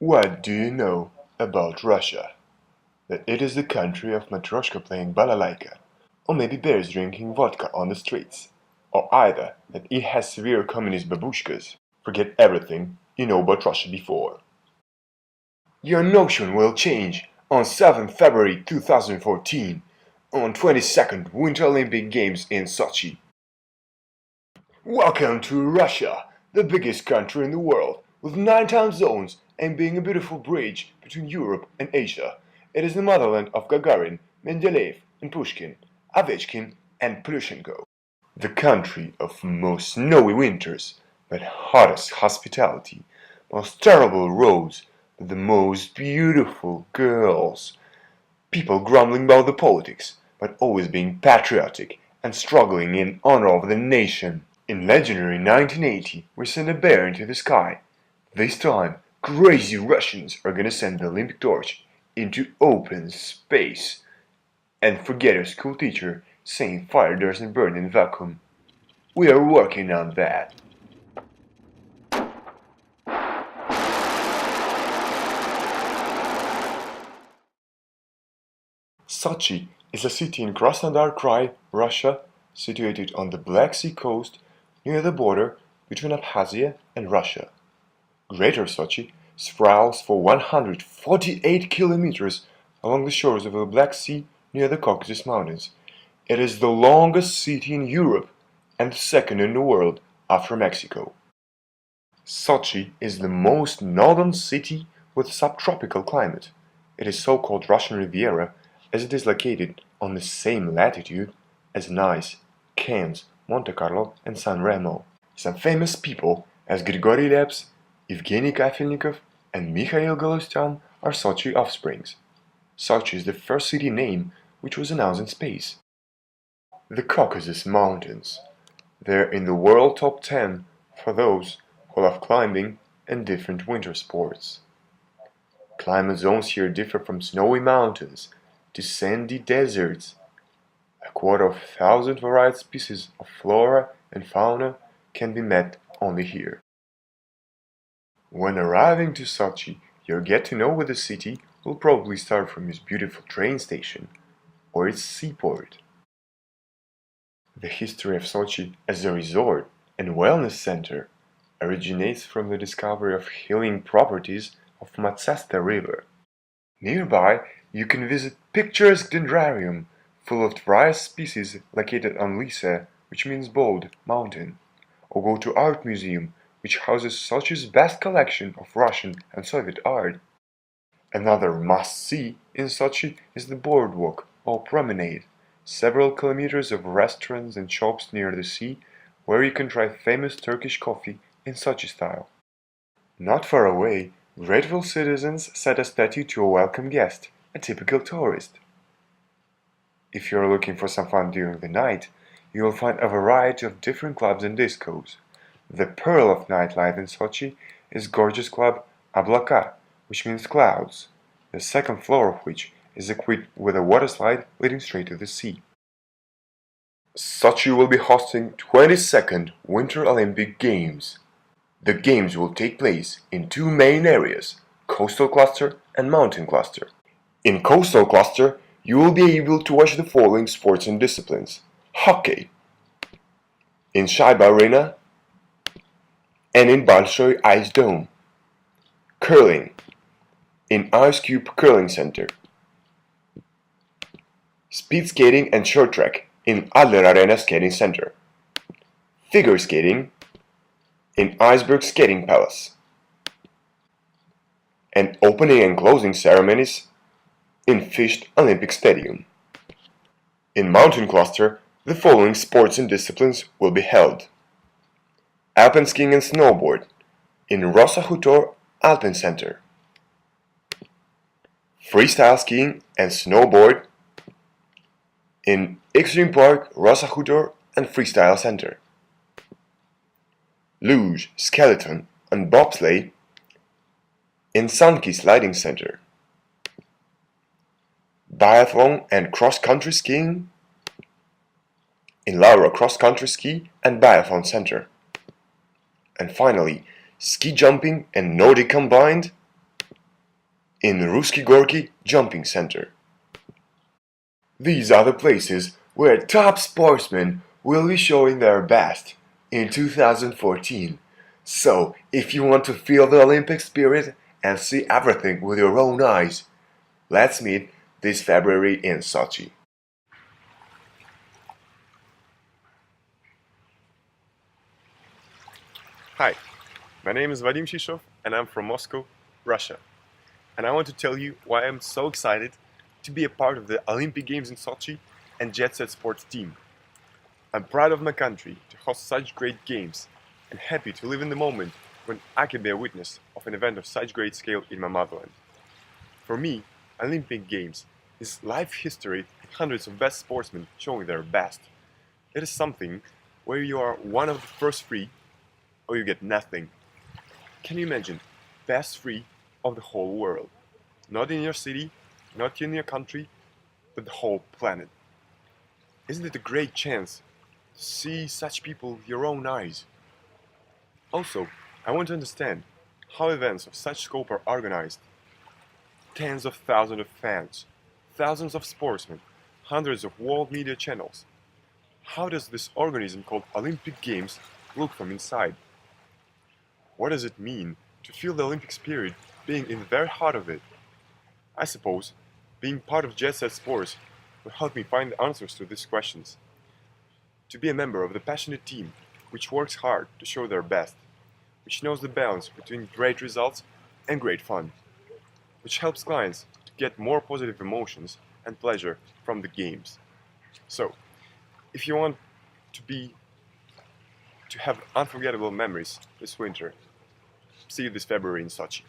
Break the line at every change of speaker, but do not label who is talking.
What do you know about Russia? That it is the country of Matryoshka playing balalaika, or maybe bears drinking vodka on the streets, or either that it has severe communist babushkas. Forget everything you know about Russia before. Your notion will change on 7th February 2014, on 22nd Winter Olympic Games in Sochi. Welcome to Russia, the biggest country in the world, with 9 time zones and being a beautiful bridge between Europe and Asia. It is the motherland of Gagarin, Mendeleev and Pushkin, Ovechkin and Plushenko. The country of most snowy winters, but hottest hospitality, most terrible roads, but the most beautiful girls. People grumbling about the politics, but always being patriotic and struggling in honor of the nation. In legendary 1980, we sent a bear into the sky. This time, crazy Russians are gonna send the Olympic torch into open space. And forget our school teacher saying fire doesn't burn in vacuum. We are working on that. Sochi is a city in Krasnodar Krai, Russia, situated on the Black Sea coast near the border between Abkhazia and Russia. Greater Sochi sprawls for 148 kilometers along the shores of the Black Sea near the Caucasus Mountains. It is the longest city in Europe and the second in the world after Mexico. Sochi is the most northern city with subtropical climate. It is so-called Russian Riviera as it is located on the same latitude as Nice, Cannes, Monte Carlo and San Remo. Some famous people as Grigory Leps, Evgeny Kafelnikov and Mikhail Galustyan are Sochi offsprings. Sochi is the first city name which was announced in space. The Caucasus Mountains. They're in the world top 10 for those who love climbing and different winter sports. Climate zones here differ from snowy mountains to sandy deserts. 250,000 varied species of flora and fauna can be met only here. When arriving to Sochi, your get to know with the city will probably start from its beautiful train station or its seaport. The history of Sochi as a resort and wellness center originates from the discovery of healing properties of Matsasta River. Nearby, you can visit picturesque dendrarium full of various species located on Lisa, which means bold, mountain, or go to art museum, which houses Sochi's best collection of Russian and Soviet art. Another must-see in Sochi is the Boardwalk or promenade, several kilometers of restaurants and shops near the sea where you can try famous Turkish coffee in Sochi style. Not far away, grateful citizens set a statue to a welcome guest, a typical tourist. If you are looking for some fun during the night, you will find a variety of different clubs and discos. The pearl of nightlife in Sochi is gorgeous club Ablaka, which means clouds, the second floor of which is equipped with a water slide leading straight to the sea. Sochi will be hosting 22nd Winter Olympic Games. The games will take place in 2 main areas, Coastal Cluster and Mountain Cluster. In Coastal Cluster, you will be able to watch the following sports and disciplines: hockey, in Shaiba Arena, and in Bolshoi Ice Dome, curling, in Ice Cube Curling Center, speed skating and short track in Adler Arena Skating Center, figure skating in Iceberg Skating Palace, and opening and closing ceremonies in Fisht Olympic Stadium. In Mountain Cluster, the following sports and disciplines will be held: alpine skiing and snowboard in Rosa Hutor Alpine Center, freestyle skiing and snowboard in Extreme Park Rosa Hutor and Freestyle Center, luge, skeleton and bobsleigh in Sanki Sliding Center, biathlon and cross-country skiing in Laura Cross Country Ski and Biathlon Center, and finally ski jumping and Nordic combined in Ruski Gorky Jumping Center. These are the places where top sportsmen will be showing their best in 2014. So, if you want to feel the Olympic spirit and see everything with your own eyes, let's meet this February in Sochi.
Hi, my name is Vadim and I'm from Moscow, Russia. And I want to tell you why I'm so excited to be a part of the Olympic Games in Sochi and Jet Set Sports team. I'm proud of my country to host such great games and happy to live in the moment when I can be a witness of an event of such great scale in my motherland. For me, Olympic Games is life history with hundreds of best sportsmen showing their best. It is something where you are one of the first three or you get nothing. Can you imagine? Best three of the whole world. Not in your city, not in your country, but the whole planet. Isn't it a great chance to see such people with your own eyes? Also, I want to understand how events of such scope are organized. Tens of thousands of fans, thousands of sportsmen, hundreds of world media channels. How does this organism called Olympic Games look from inside? What does it mean to feel the Olympic spirit being in the very heart of it? I suppose being part of Jet Set Sports will help me find the answers to these questions. To be a member of the passionate team which works hard to show their best, which knows the balance between great results and great fun, which helps clients to get more positive emotions and pleasure from the games. So, if you want to have unforgettable memories this winter, see you this February in Sochi.